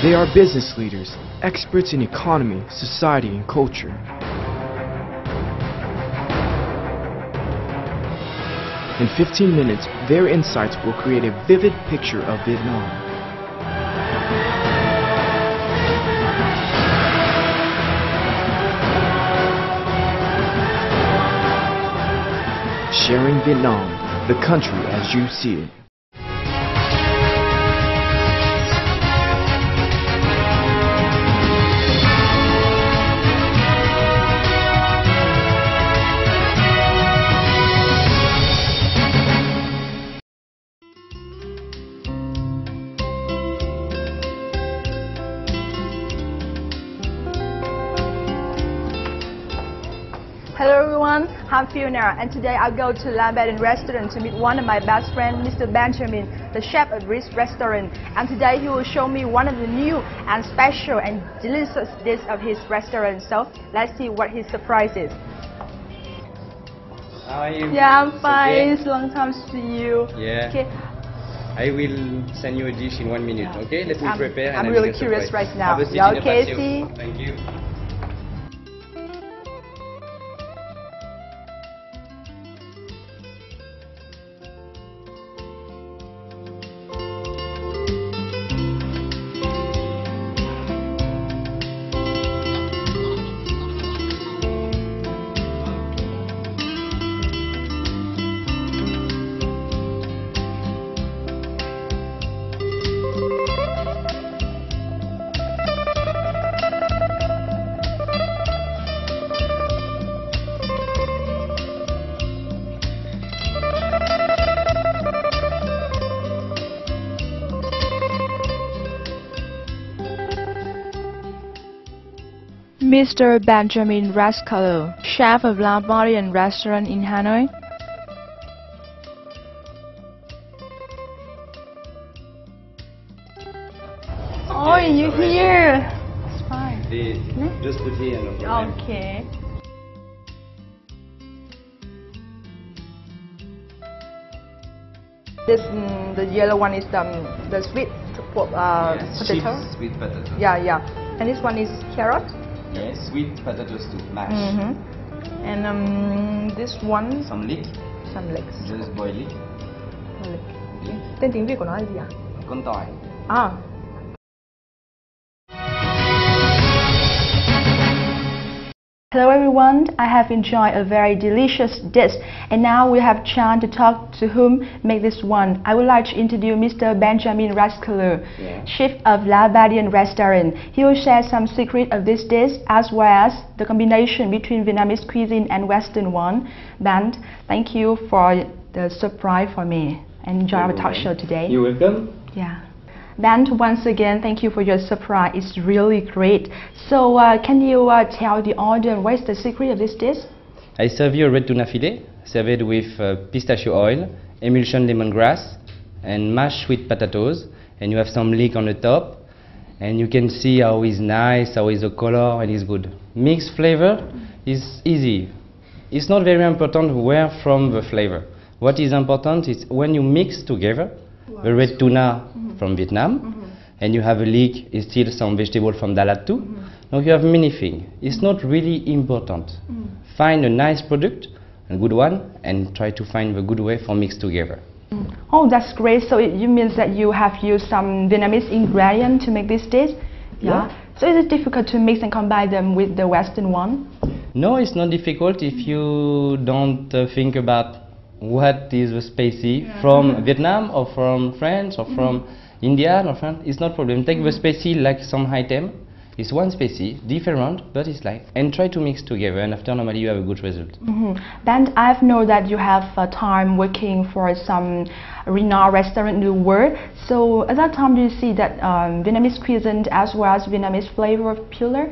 They are business leaders, experts in economy, society, and culture. In 15 minutes, their insights will create a vivid picture of Vietnam. Sharing Vietnam, the country as you see it. Hello everyone, I'm Fiona and today I go to Badiane restaurant to meet one of my best friends, Mr. Benjamin, the chef of this restaurant. And today he will show me one of the new and special and delicious dishes of his restaurant. So let's see what his surprise is. How are you? Yeah, I'm fine. Okay. It's a long time to see you. Yeah. Okay. I will send you a dish in 1 minute. Yeah. Okay, let me prepare. I'm and really I will curious surprise. right now. Have a seat Yeah, in the okay, patio. see? Thank you. Mr. Benjamin Rascalo, chef of Badiane restaurant in Hanoi. Oh, you're here. It's fine. Just put here, no problem. Okay. This the yellow one is the sweet potato. Sweet potato. Yeah. And this one is carrot. Yes, sweet potatoes too, mash. And this one Some leek, some legs. just boil it. Tên tiếng Việt của nó là gì ạ? Con tỏi. Ah. Hello everyone, I have enjoyed a very delicious dish and now we have chance to talk to whom make this one. I would like to introduce Mr. Benjamin Rascalo, chef of Badiane restaurant. He will share some secret of this dish as well as the combination between Vietnamese cuisine and Western one. Ben, thank you for the surprise for me and enjoy our talk show today. You're welcome. Yeah. Ben, once again, thank you for your surprise. It's really great. So, can you tell the audience what is the secret of this dish? I serve you a red tuna fillet, served with pistachio oil, emulsion lemongrass, and mashed sweet potatoes. And you have some leek on the top. And you can see how it's nice, how is the color, and it's good. Mixed flavor is easy. It's not very important where from the flavor. What is important is when you mix together the red tuna from Vietnam, and you have a leek, is still some vegetable from Dalat too. Now you have many things. It's not really important. Find a nice product, a good one, and try to find the good way for mix together. Oh, that's great. So it means that you have used some Vietnamese ingredient to make this dish? Yeah. So is it difficult to mix and combine them with the Western one? No, it's not difficult if you don't think about what is the spicy from Vietnam or from France or from India or France. It's not problem. Take the spicy like some item. It's one spicy, different, but it's like, and try to mix together, and after normally you have a good result. Then I've known that you have time working for some renowned restaurant in the world. So at that time, do you see that Vietnamese cuisine as well as Vietnamese flavor popular?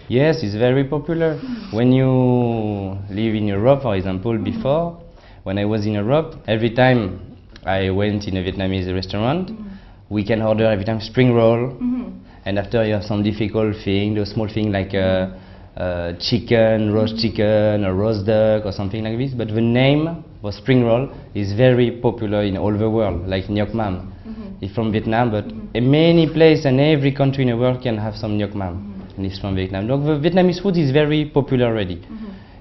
Yes, it's very popular. When you live in Europe, for example, before, when I was in Europe, every time I went in a Vietnamese restaurant, we can order every time spring roll, and after you have some difficult thing, those small thing like chicken, roast chicken, or roast duck, or something like this. But the name for spring roll is very popular in all the world, like Nhok Mam. It's from Vietnam, but many places and every country in the world can have some nyok mam, and it's from Vietnam. Look, the Vietnamese food is very popular already.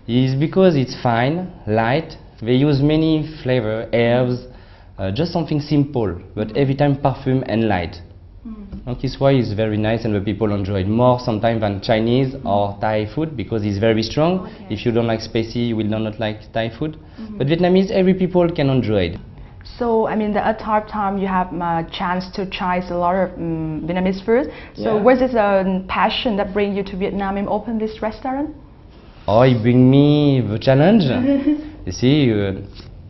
It's because it's fine, light. They use many flavor, herbs, just something simple, but every time perfume and light. This why it's very nice and the people enjoy it more sometimes than Chinese or Thai food, because it's very strong. If you don't like spicy, you will not like Thai food. But Vietnamese, every people can enjoy it. So, I mean, the at top time you have a chance to try a lot of Vietnamese food. So, was this a passion that brings you to Vietnam and open this restaurant? Oh, it bring me the challenge. You see,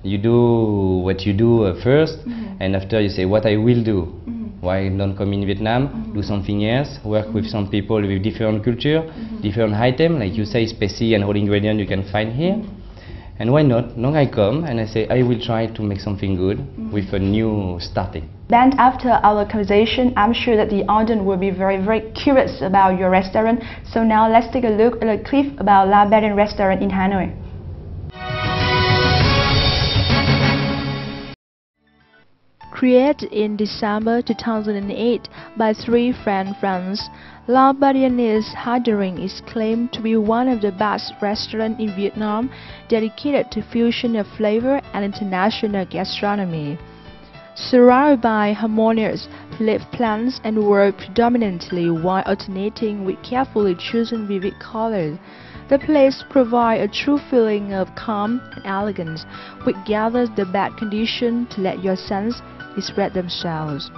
you do what you do first, and after you say what I will do. Why don't come in Vietnam, do something else, work with some people with different culture, different item, like you say, spicy and all ingredient you can find here. And why not? Now I come and I say I will try to make something good with a new starting. Then after our conversation, I'm sure that the audience will be very, very curious about your restaurant. So now let's take a look at a clip about La Badiane restaurant in Hanoi. Created in December 2008 by three friends, La Badiane's Hardering is claimed to be one of the best restaurants in Vietnam, dedicated to fusion of flavor and international gastronomy. Surrounded by harmonious leaf plants and work predominantly while alternating with carefully chosen vivid colors, the place provides a true feeling of calm and elegance, which gathers the best condition to let your senses express themselves.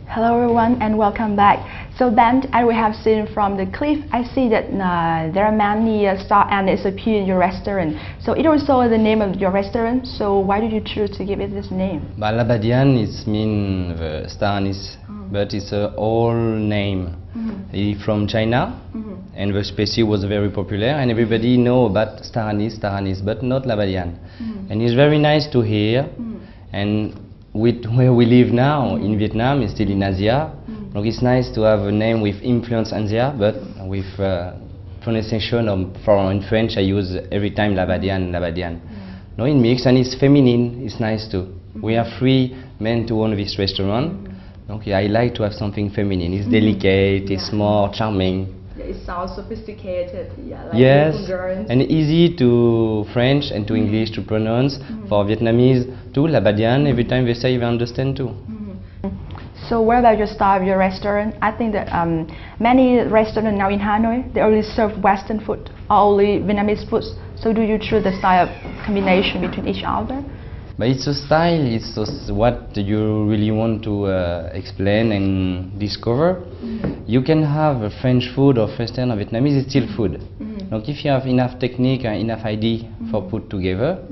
Hello everyone and welcome back. So then, as we have seen from the clip, I see that there are many star anise appear in your restaurant. So it also the name of your restaurant. So why did you choose to give it this name? La Badiane is mean the star anise, but it's an old name. It's from China, and the species was very popular, and everybody know about star anise, but not La Badiane. And it's very nice to hear, and with where we live now in Vietnam, is still in Asia. So it's nice to have a name with influence Asia, but with pronunciation of, for in French I use every time La Badiane, La Badiane. No, it mix and it's feminine. It's nice too. We are three men to own this restaurant. Okay, I like to have something feminine. It's delicate. It's more charming. It sounds sophisticated. Yeah, like yes, and easy to French and to English to pronounce. For Vietnamese too, La Badiane, every time they say they understand too. So what about your style of your restaurant? I think that many restaurants now in Hanoi, they only serve Western food or only Vietnamese foods. So do you choose the style of combination between each other? But it's a style, it's what you really want to explain and discover. You can have a French food or Western or Vietnamese, it's still food. Like if you have enough technique and enough idea for put together,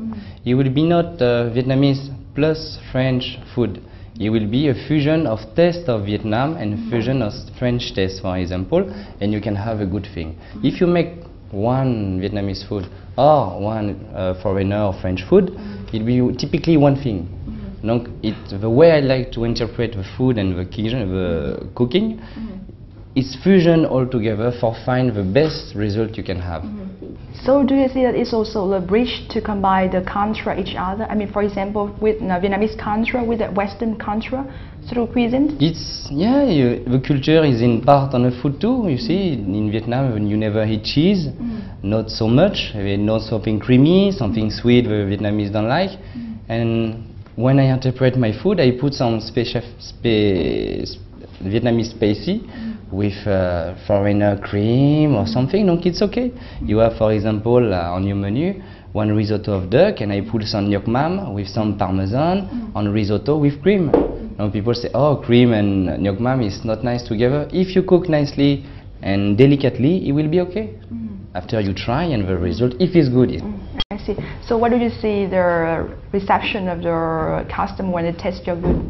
it will be not Vietnamese plus French food. It will be a fusion of taste of Vietnam and fusion of French taste, for example, and you can have a good thing. If you make one Vietnamese food or one foreigner or French food, it will be typically one thing. The way I like to interpret the food and the kitchen, the cooking, it's fusion all together for find the best result you can have. So do you see that it's also a bridge to combine the culture each other? I mean, for example, with Vietnamese culture with the Western culture through cuisine? It's, yeah, the culture is in part on the food too. You see, in Vietnam, when you never eat cheese, not so much, not something creamy, something sweet the Vietnamese don't like. And when I interpret my food, I put some special Vietnamese spicy with foreigner cream or something. No, it's okay. You have, for example, on your menu, one risotto of duck, and I put some nyok mam with some parmesan on risotto with cream. Now people say, oh, cream and nyok mam is not nice together. If you cook nicely and delicately, it will be okay. After you try and the result, if it's good. I see. So what do you see the reception of your customer when they taste your food?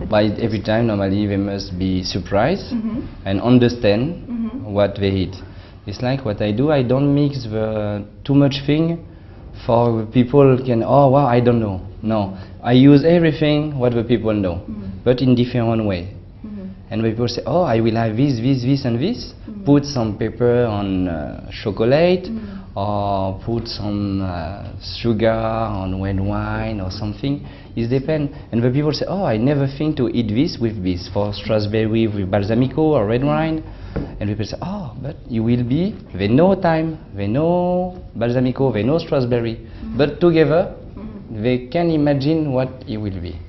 By every time, normally they must be surprised and understand what they eat. It's like what I do. I don't mix too much thing for people can, oh wow, I don't know. No, I use everything what the people know, but in different way. And people say, oh, I will have this, this, this and this. Put some pepper on chocolate or put some sugar on red wine or something. It depends. And the people say, oh, I never think to eat this with this, for strawberry with balsamico or red wine. And people say, oh, but you will be, they know time, they know balsamico, they know strawberry, but together they can imagine what it will be.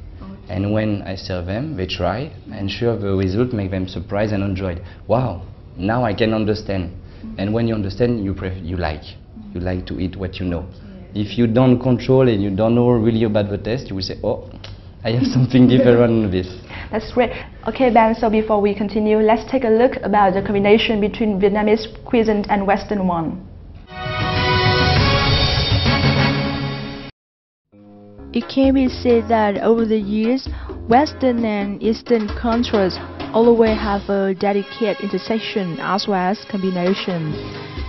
And when I serve them, they try, and sure, the result make them surprised and enjoyed. Wow, now I can understand. And when you understand, you like to eat what you know. If you don't control and you don't know really about the taste, you will say, oh, I have something different than this. That's great. Okay, Ben, so before we continue, let's take a look about the combination between Vietnamese cuisine and Western one. It can be said that over the years, Western and Eastern cultures always have a dedicated intersection as well as combination.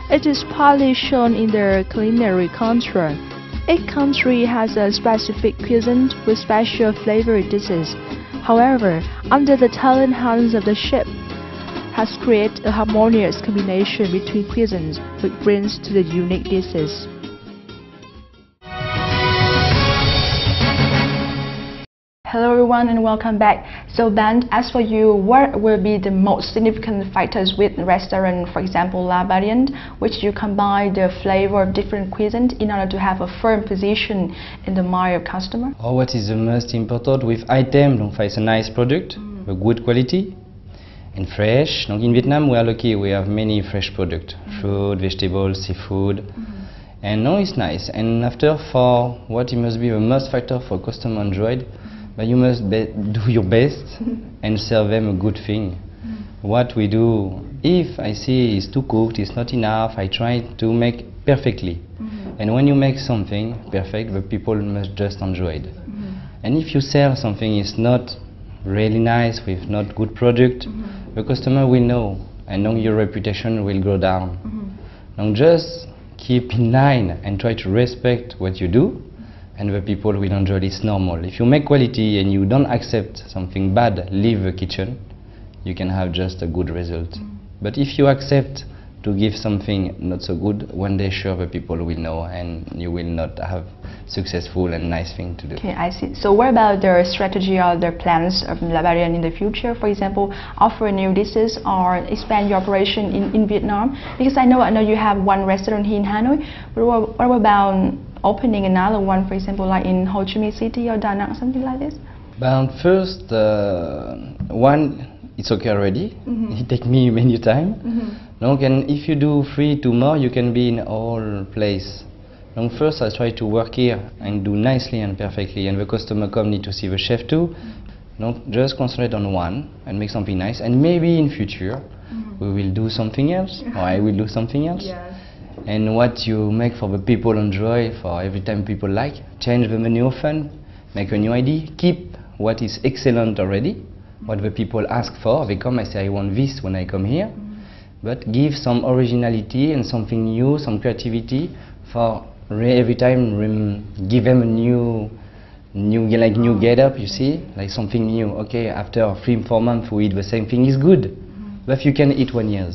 It is partly shown in their culinary culture. Each country has a specific cuisine with special flavored dishes. However, under the talent hands of the chef, has created a harmonious combination between cuisines which brings to the unique dishes. Hello everyone and welcome back. So Ben, as for you, what will be the most significant factors with restaurant, for example La Badiane, which you combine the flavor of different cuisines in order to have a firm position in the mind of customer? Oh, what is the most important with item? Donc, it's a nice product, a good quality, and fresh. Donc, in Vietnam we are lucky, we have many fresh products, fruit, vegetables, seafood. And now it's nice. And after, for what it must be the most factor for customer enjoyed, but you must do your best and serve them a good thing. What we do, if I see it's too cooked, it's not enough, I try to make perfectly. And when you make something perfect, the people must just enjoy it. And if you sell something is not really nice, with not good product, the customer will know, and then your reputation will go down. Now just keep in line and try to respect what you do, and the people will enjoy it. It's normal. If you make quality and you don't accept something bad, leave the kitchen, you can have just a good result. But if you accept to give something not so good, one day sure the people will know and you will not have successful and nice thing to do. Okay, I see. So what about their strategy or their plans of La Badiane in the future? For example, offer new dishes or expand your operation in Vietnam? Because I know you have one restaurant here in Hanoi, but what about opening another one, for example, like in Ho Chi Minh City or Da Nang, something like this? But first, one, it's okay already. It takes me many time. And if you do 3, 2 more, you can be in all place. First, I try to work here and do nicely and perfectly, and the customer come need to see the chef too. Just concentrate on one and make something nice, and maybe in future we will do something else, or I will do something else. And what you make for the people enjoy, for every time people like, change the menu often, make a new idea, keep what is excellent already, what the people ask for. They come, I say I want this when I come here, but give some originality and something new, some creativity for every time. Give them a new get up, you see, like something new. Okay, after 3, 4 months we eat the same thing is good, but you can eat 1 year.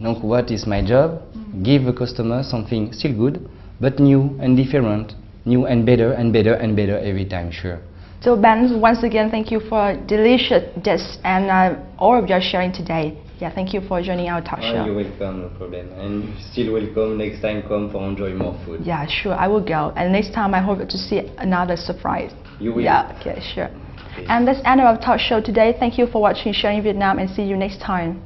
Donc what is my job? Give the customer something still good, but new and different, new and better and better and better every time, sure. So Ben, once again, thank you for delicious dish and all of your sharing today. Yeah, thank you for joining our talk show. You're welcome, no problem. And still welcome, next time come for enjoy more food. Yeah, sure, I will go. And next time I hope to see another surprise. You will? Yeah, okay, sure. Okay. And that's the end of our talk show today. Thank you for watching Sharing Vietnam and see you next time.